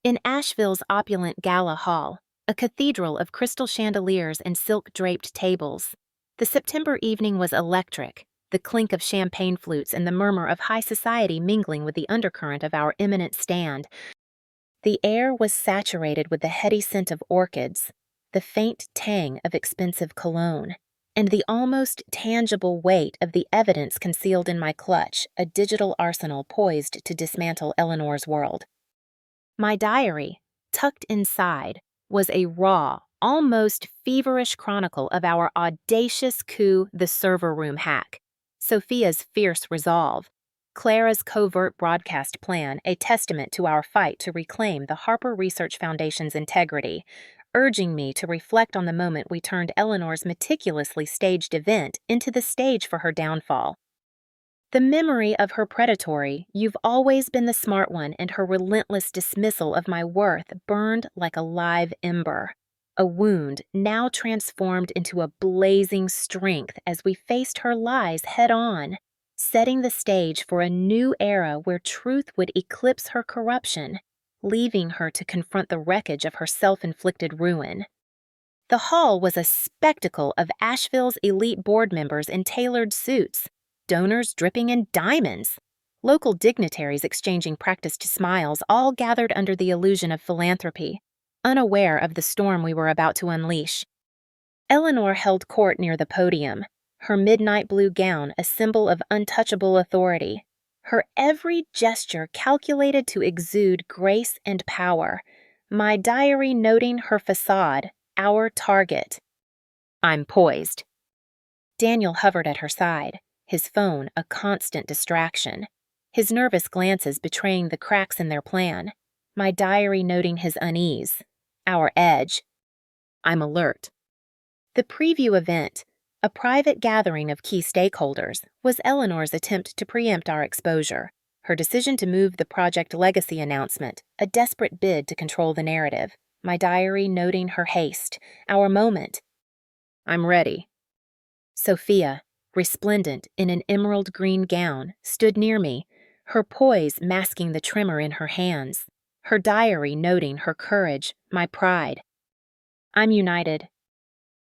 In Asheville's opulent gala hall, a cathedral of crystal chandeliers and silk-draped tables, the September evening was electric, the clink of champagne flutes and the murmur of high society mingling with the undercurrent of our imminent stand. The air was saturated with the heady scent of orchids, the faint tang of expensive cologne, and the almost tangible weight of the evidence concealed in my clutch, a digital arsenal poised to dismantle Eleanor's world. My diary, tucked inside, was a raw, almost feverish chronicle of our audacious coup, the server room hack, Sophia's fierce resolve, Clara's covert broadcast plan, a testament to our fight to reclaim the Harper Research Foundation's integrity, urging me to reflect on the moment we turned Eleanor's meticulously staged event into the stage for her downfall. The memory of her predatory, "You've always been the smart one," and her relentless dismissal of my worth burned like a live ember. A wound now transformed into a blazing strength as we faced her lies head-on, setting the stage for a new era where truth would eclipse her corruption, leaving her to confront the wreckage of her self-inflicted ruin. The hall was a spectacle of Asheville's elite board members in tailored suits, donors dripping in diamonds, local dignitaries exchanging practiced smiles, all gathered under the illusion of philanthropy, unaware of the storm we were about to unleash. Eleanor held court near the podium, her midnight blue gown a symbol of untouchable authority, her every gesture calculated to exude grace and power, my diary noting her facade, our target. I'm poised. Daniel hovered at her side, his phone a constant distraction, his nervous glances betraying the cracks in their plan, my diary noting his unease, our edge. I'm alert. The preview event, a private gathering of key stakeholders, was Eleanor's attempt to preempt our exposure, her decision to move the Project Legacy announcement, a desperate bid to control the narrative, my diary noting her haste, our moment. I'm ready. Sophia, resplendent in an emerald green gown, stood near me, her poise masking the tremor in her hands, her diary noting her courage, my pride. I'm united.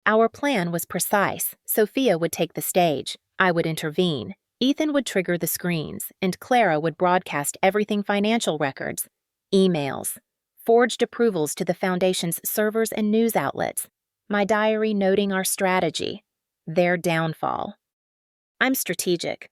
Our plan was precise. Sophia would take the stage, I would intervene, Ethan would trigger the screens, and Clara would broadcast everything financial records, emails, forged approvals to the Foundation's servers and news outlets, my diary noting our strategy, their downfall. I'm strategic.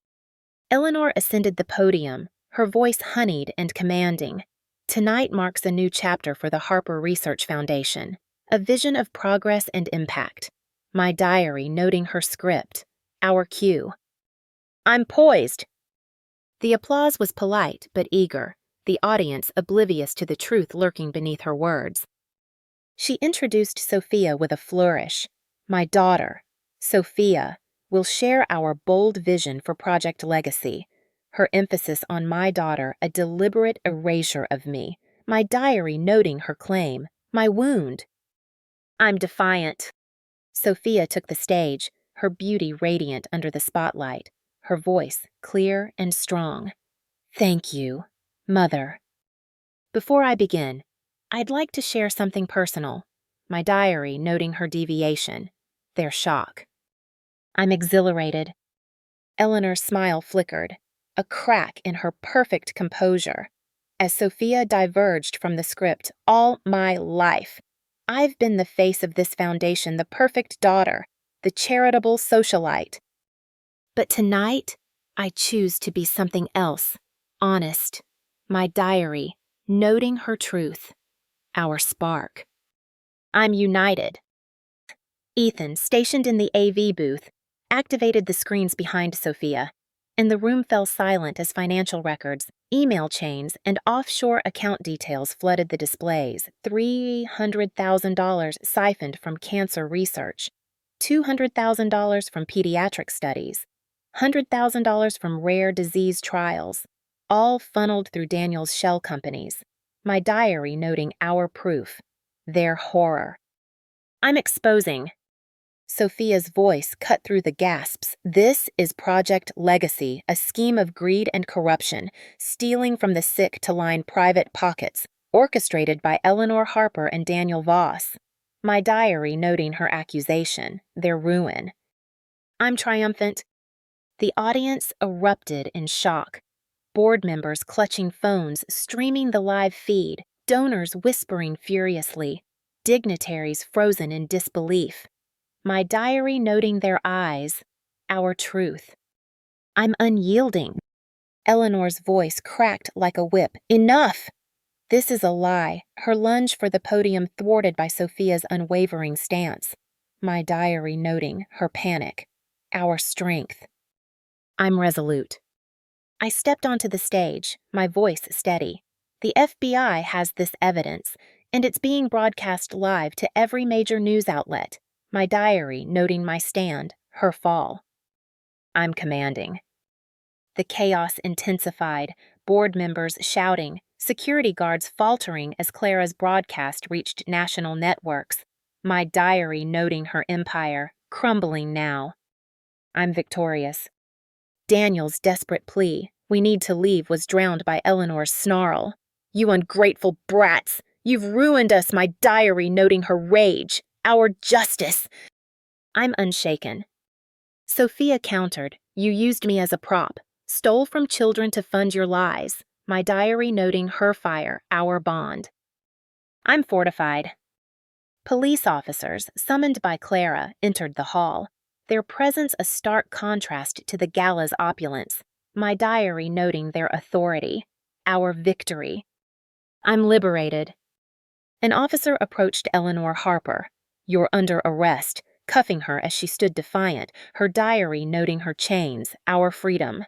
Eleanor ascended the podium, her voice honeyed and commanding. Tonight marks a new chapter for the Harper Research Foundation, a vision of progress and impact. My diary noting her script, our cue. I'm poised. The applause was polite but eager, the audience oblivious to the truth lurking beneath her words. She introduced Sophia with a flourish. My daughter, Sophia, will share our bold vision for Project Legacy. Her emphasis on my daughter, a deliberate erasure of me, my diary noting her claim, my wound. I'm defiant. Sophia took the stage, her beauty radiant under the spotlight, her voice clear and strong. Thank you, Mother. Before I begin, I'd like to share something personal, my diary noting her deviation, their shock. I'm exhilarated. Eleanor's smile flickered, a crack in her perfect composure. As Sophia diverged from the script all my life, I've been the face of this foundation, the perfect daughter, the charitable socialite. But tonight, I choose to be something else, honest. My diary, noting her truth, our spark. I'm united. Ethan, stationed in the AV booth, activated the screens behind Sophia, and the room fell silent as financial records, email chains, and offshore account details flooded the displays. $300,000 siphoned from cancer research, $200,000 from pediatric studies, $100,000 from rare disease trials, all funneled through Daniel's shell companies, my diary noting our proof, their horror. I'm exposing. Sophia's voice cut through the gasps. This is Project Legacy, a scheme of greed and corruption, stealing from the sick to line private pockets, orchestrated by Eleanor Harper and Daniel Voss. My diary noting her accusation, their ruin. I'm triumphant. The audience erupted in shock. Board members clutching phones, streaming the live feed, donors whispering furiously, dignitaries frozen in disbelief. My diary noting their eyes, our truth. I'm unyielding. Eleanor's voice cracked like a whip. Enough! This is a lie, her lunge for the podium thwarted by Sophia's unwavering stance. My diary noting her panic, our strength. I'm resolute. I stepped onto the stage, my voice steady. The FBI has this evidence, and it's being broadcast live to every major news outlet. My diary noting my stand, her fall. I'm commanding. The chaos intensified, board members shouting, security guards faltering as Clara's broadcast reached national networks. My diary noting her empire, crumbling now. I'm victorious. Daniel's desperate plea, we need to leave, was drowned by Eleanor's snarl. You ungrateful brats! You've ruined us, my diary noting her rage, our justice. I'm unshaken. Sophia countered, you used me as a prop, stole from children to fund your lies, my diary noting her fire, our bond. I'm fortified. Police officers, summoned by Clara, entered the hall, their presence a stark contrast to the gala's opulence, my diary noting their authority, our victory. I'm liberated. An officer approached Eleanor Harper. You're under arrest, cuffing her as she stood defiant, her diary noting her chains, our freedom.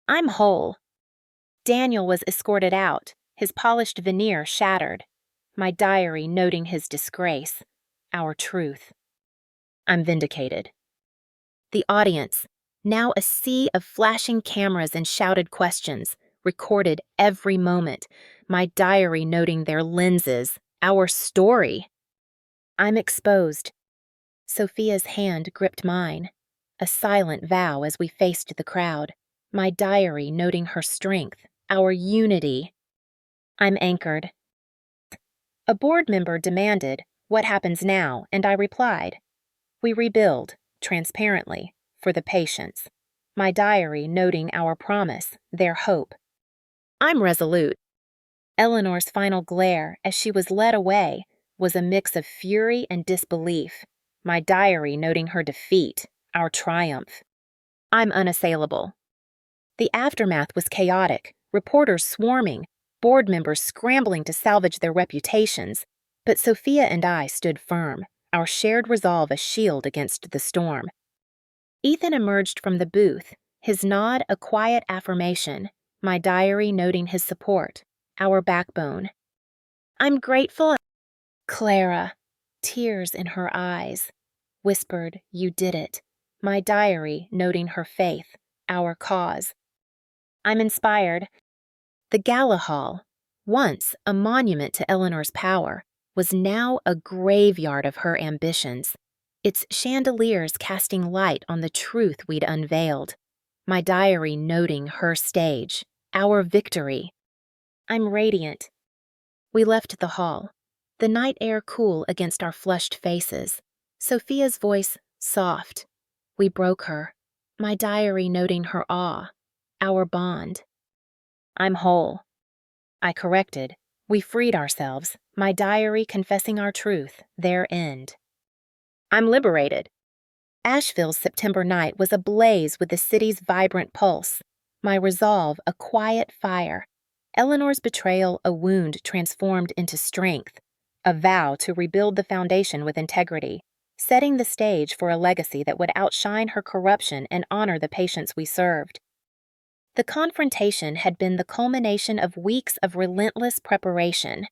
I'm whole. Daniel was escorted out, his polished veneer shattered, my diary noting his disgrace, our truth. I'm vindicated. The audience, now a sea of flashing cameras and shouted questions, recorded every moment, my diary noting their lenses, our story. I'm exposed. Sophia's hand gripped mine, a silent vow as we faced the crowd, my diary noting her strength, our unity. I'm anchored. A board member demanded, what happens now? And I replied, we rebuild, transparently, for the patients. My diary noting our promise, their hope. I'm resolute. Eleanor's final glare, as she was led away, was a mix of fury and disbelief, my diary noting her defeat, our triumph. I'm unassailable. The aftermath was chaotic, reporters swarming, board members scrambling to salvage their reputations, but Sophia and I stood firm, our shared resolve a shield against the storm. Ethan emerged from the booth, his nod a quiet affirmation, my diary noting his support, our backbone. I'm grateful. Clara, tears in her eyes, whispered, you did it, my diary noting her faith, our cause. I'm inspired. The gala hall, once a monument to Eleanor's power, was now a graveyard of her ambitions, its chandeliers casting light on the truth we'd unveiled, my diary noting her stage, our victory. I'm radiant. We left the hall, the night air cool against our flushed faces, Sophia's voice soft. We broke her, my diary noting her awe, our bond. I'm whole. I corrected. We freed ourselves, my diary confessing our truth, their end. I'm liberated. Asheville's September night was ablaze with the city's vibrant pulse, my resolve a quiet fire, Eleanor's betrayal a wound transformed into strength, a vow to rebuild the foundation with integrity, setting the stage for a legacy that would outshine her corruption and honor the patients we served. The confrontation had been the culmination of weeks of relentless preparation,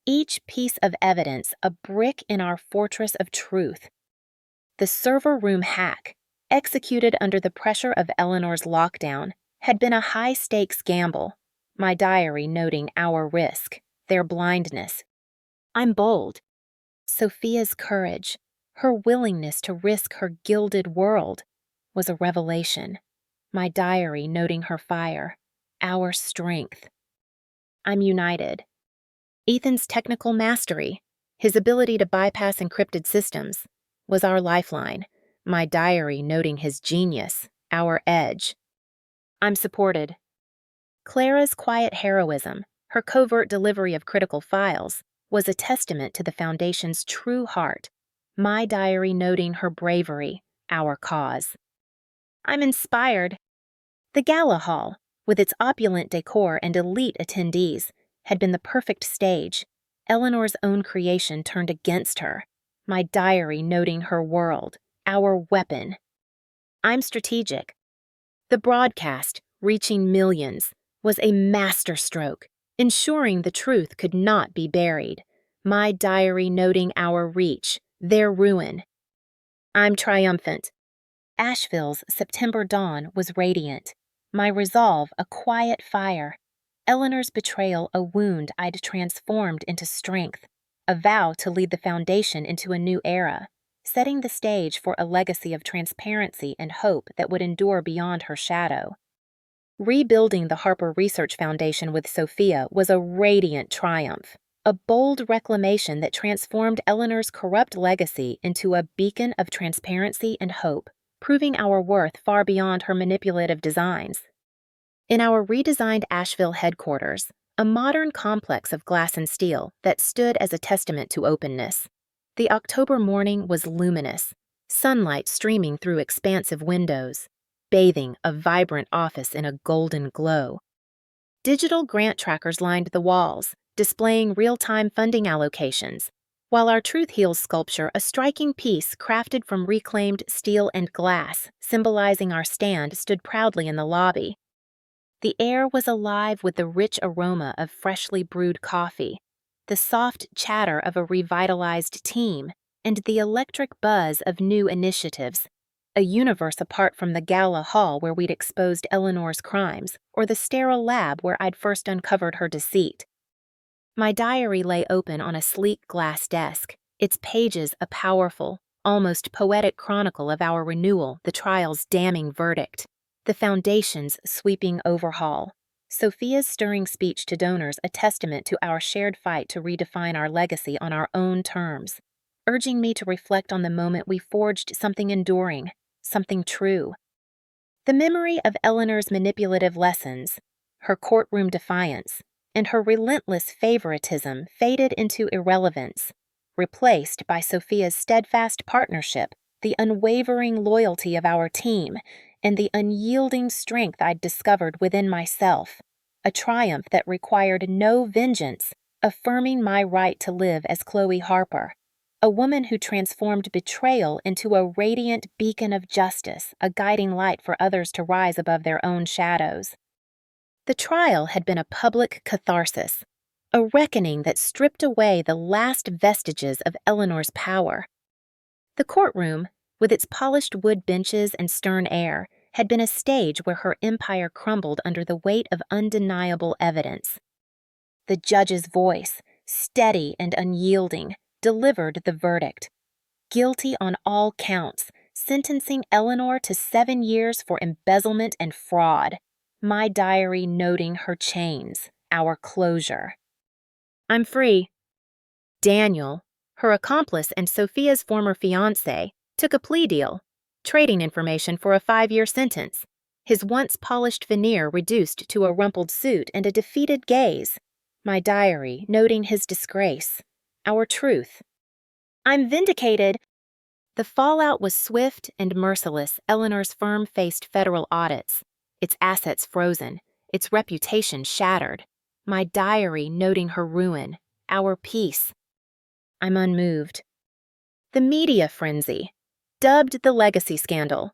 each piece of evidence a brick in our fortress of truth. The server room hack, executed under the pressure of Eleanor's lockdown, had been a high-stakes gamble, my diary noting our risk, their blindness. I'm bold. Sophia's courage, her willingness to risk her gilded world, was a revelation, my diary noting her fire, our strength. I'm united. Ethan's technical mastery, his ability to bypass encrypted systems, was our lifeline, my diary noting his genius, our edge. I'm supported. Clara's quiet heroism, her covert delivery of critical files, was a testament to the Foundation's true heart, my diary noting her bravery, our cause. I'm inspired. The gala hall, with its opulent decor and elite attendees, had been the perfect stage, Eleanor's own creation turned against her, my diary noting her world, our weapon. I'm strategic. The broadcast, reaching millions, was a masterstroke, ensuring the truth could not be buried, my diary noting our reach, their ruin. I'm triumphant. Asheville's September dawn was radiant, my resolve a quiet fire, Eleanor's betrayal a wound I'd transformed into strength, a vow to lead the Foundation into a new era, setting the stage for a legacy of transparency and hope that would endure beyond her shadow. Rebuilding the Harper Research Foundation with Sophia was a radiant triumph, a bold reclamation that transformed Eleanor's corrupt legacy into a beacon of transparency and hope, proving our worth far beyond her manipulative designs. In our redesigned Asheville headquarters, a modern complex of glass and steel that stood as a testament to openness. The October morning was luminous, sunlight streaming through expansive windows, bathing a vibrant office in a golden glow. Digital grant trackers lined the walls, displaying real-time funding allocations, while our Truth Heals sculpture, a striking piece crafted from reclaimed steel and glass, symbolizing our stand, stood proudly in the lobby. The air was alive with the rich aroma of freshly brewed coffee, the soft chatter of a revitalized team, and the electric buzz of new initiatives, a universe apart from the gala hall where we'd exposed Eleanor's crimes, or the sterile lab where I'd first uncovered her deceit. My diary lay open on a sleek glass desk, its pages a powerful, almost poetic chronicle of our renewal, the trial's damning verdict, the Foundation's sweeping overhaul, Sophia's stirring speech to donors a testament to our shared fight to redefine our legacy on our own terms, urging me to reflect on the moment we forged something enduring, something true. The memory of Eleanor's manipulative lessons, her courtroom defiance, and her relentless favoritism faded into irrelevance, replaced by Sophia's steadfast partnership, the unwavering loyalty of our team, and the unyielding strength I'd discovered within myself, a triumph that required no vengeance, affirming my right to live as Chloe Harper, a woman who transformed betrayal into a radiant beacon of justice, a guiding light for others to rise above their own shadows. The trial had been a public catharsis, a reckoning that stripped away the last vestiges of Eleanor's power. The courtroom, with its polished wood benches and stern air, had been a stage where her empire crumbled under the weight of undeniable evidence. The judge's voice, steady and unyielding, delivered the verdict. Guilty on all counts, sentencing Eleanor to 7 years for embezzlement and fraud. My diary noting her chains, our closure. I'm free. Daniel, her accomplice and Sophia's former fiancé, took a plea deal, trading information for a 5-year sentence, his once polished veneer reduced to a rumpled suit and a defeated gaze. My diary noting his disgrace, our truth. I'm vindicated. The fallout was swift and merciless. Eleanor's firm faced federal audits, its assets frozen, its reputation shattered. My diary noting her ruin, our peace. I'm unmoved. The media frenzy, dubbed the legacy scandal,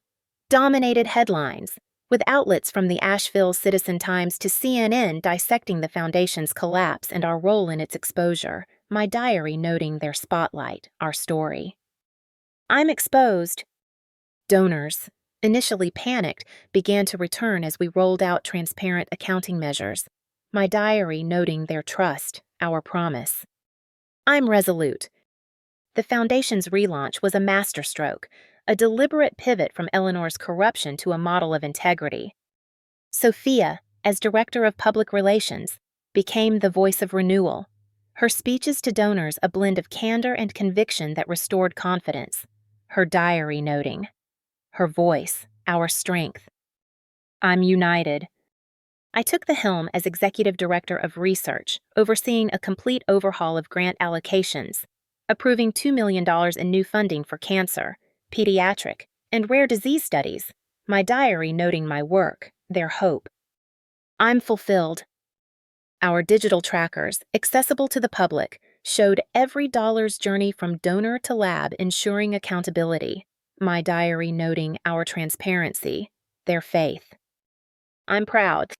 dominated headlines, with outlets from the Asheville Citizen-Times to CNN dissecting the Foundation's collapse and our role in its exposure, my diary noting their spotlight, our story. I'm exposed. Donors, initially panicked, began to return as we rolled out transparent accounting measures, my diary noting their trust, our promise. I'm resolute. The Foundation's relaunch was a masterstroke, a deliberate pivot from Eleanor's corruption to a model of integrity. Sophia, as Director of Public Relations, became the voice of renewal, her speeches to donors a blend of candor and conviction that restored confidence, her diary noting, her voice, our strength. I'm united. I took the helm as Executive Director of Research, overseeing a complete overhaul of grant allocations, approving $2 million in new funding for cancer, pediatric, and rare disease studies, my diary noting my work, their hope. I'm fulfilled. Our digital trackers, accessible to the public, showed every dollar's journey from donor to lab, ensuring accountability, my diary noting our transparency, their faith. I'm proud.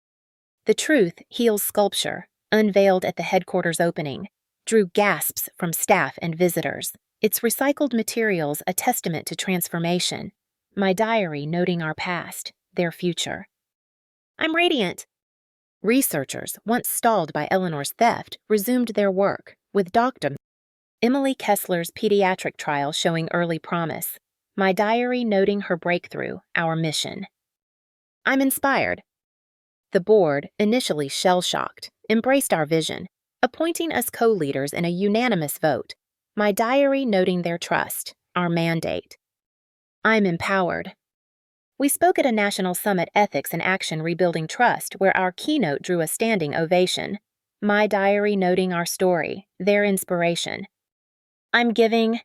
The Truth Heals sculpture, unveiled at the headquarters opening, drew gasps from staff and visitors, its recycled materials a testament to transformation, my diary noting our past, their future. I'm radiant. Researchers, once stalled by Eleanor's theft, resumed their work, with Dr. Emily Kessler's pediatric trial showing early promise, my diary noting her breakthrough, our mission. I'm inspired. The board, initially shell-shocked, embraced our vision, appointing us co-leaders in a unanimous vote, my diary noting their trust, our mandate. I'm empowered. We spoke at a national summit Ethics in Action Rebuilding Trust where our keynote drew a standing ovation, my diary noting our story, their inspiration. I'm giving.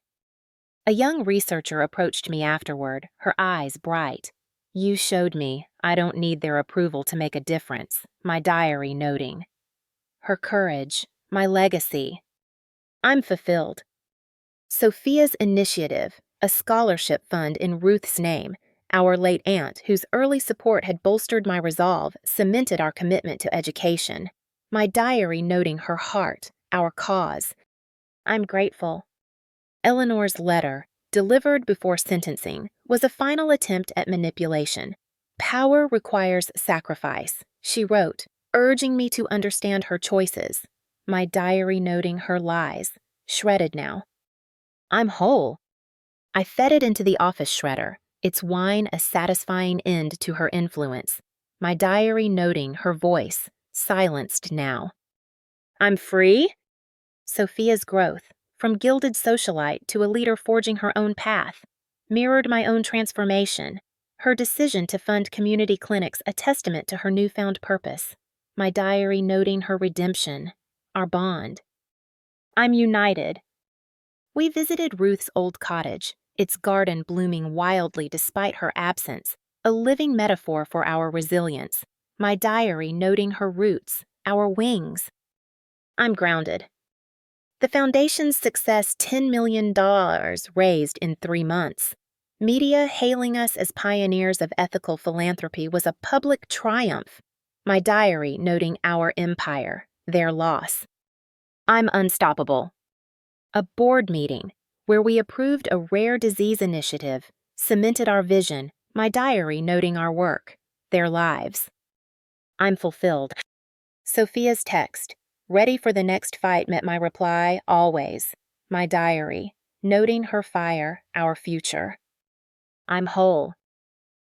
A young researcher approached me afterward, her eyes bright. You showed me I don't need their approval to make a difference, my diary noting. Her courage, my legacy. I'm fulfilled. Sophia's Initiative, a scholarship fund in Ruth's name, our late aunt, whose early support had bolstered my resolve, cemented our commitment to education. My diary noting her heart, our cause. I'm grateful. Eleanor's letter, delivered before sentencing, was a final attempt at manipulation. Power requires sacrifice, she wrote, urging me to understand her choices. My diary noting her lies, shredded now. I'm whole. I fed it into the office shredder, its whine a satisfying end to her influence. My diary noting her voice, silenced now. I'm free? Sophia's growth, from gilded socialite to a leader forging her own path, mirrored my own transformation, her decision to fund community clinics a testament to her newfound purpose, my diary noting her redemption, our bond. I'm united. We visited Ruth's old cottage, its garden blooming wildly despite her absence, a living metaphor for our resilience, my diary noting her roots, our wings. I'm grounded. The foundation's success, $10 million raised in 3 months. Media hailing us as pioneers of ethical philanthropy was a public triumph. My diary noting our empire, their loss. I'm unstoppable. A board meeting where we approved a rare disease initiative, cemented our vision, my diary noting our work, their lives. I'm fulfilled. Sophia's text, ready for the next fight, met my reply, always. My diary, noting her fire, our future. I'm whole.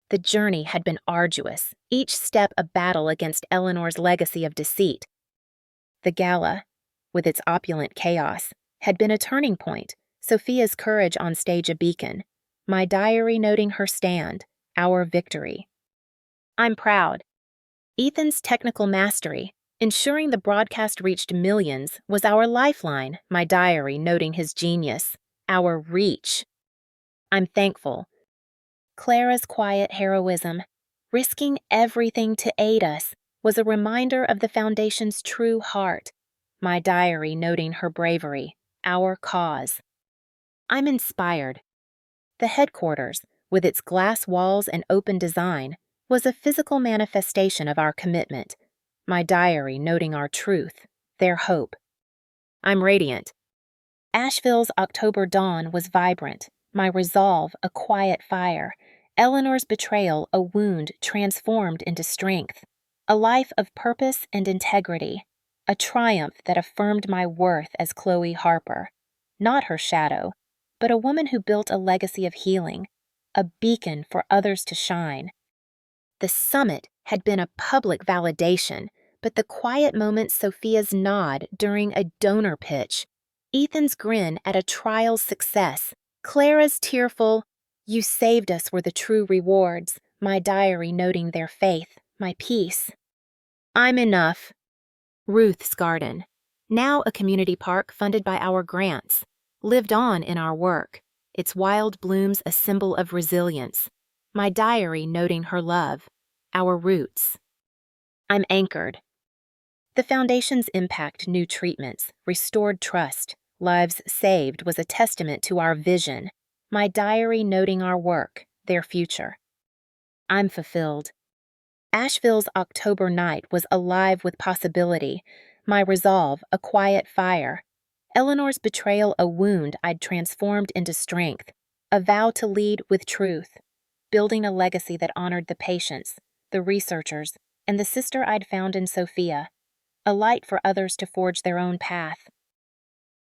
The journey had been arduous, each step a battle against Eleanor's legacy of deceit. The gala, with its opulent chaos, had been a turning point, Sophia's courage on stage a beacon, my diary noting her stand, our victory. I'm proud. Ethan's technical mastery, ensuring the broadcast reached millions, was our lifeline, my diary noting his genius, our reach. I'm thankful. Clara's quiet heroism, risking everything to aid us, was a reminder of the Foundation's true heart, my diary noting her bravery, our cause. I'm inspired. The headquarters, with its glass walls and open design, was a physical manifestation of our commitment, my diary noting our truth, their hope. I'm radiant. Asheville's October dawn was vibrant, my resolve a quiet fire, Eleanor's betrayal a wound transformed into strength, a life of purpose and integrity, a triumph that affirmed my worth as Chloe Harper, not her shadow, but a woman who built a legacy of healing, a beacon for others to shine. The summit had been a public validation, but the quiet moments, Sophia's nod during a donor pitch, Ethan's grin at a trial's success, Clara's tearful, "You saved us," were the true rewards, my diary noting their faith, my peace. I'm enough. Ruth's garden, now a community park funded by our grants, lived on in our work, its wild blooms a symbol of resilience, my diary noting her love, our roots. I'm anchored. The Foundation's impact, new treatments, restored trust, lives saved was a testament to our vision, my diary noting our work, their future. I'm fulfilled. Asheville's October night was alive with possibility, my resolve a quiet fire, Eleanor's betrayal a wound I'd transformed into strength, a vow to lead with truth, building a legacy that honored the patients, the researchers, and the sister I'd found in Sophia, a light for others to forge their own path.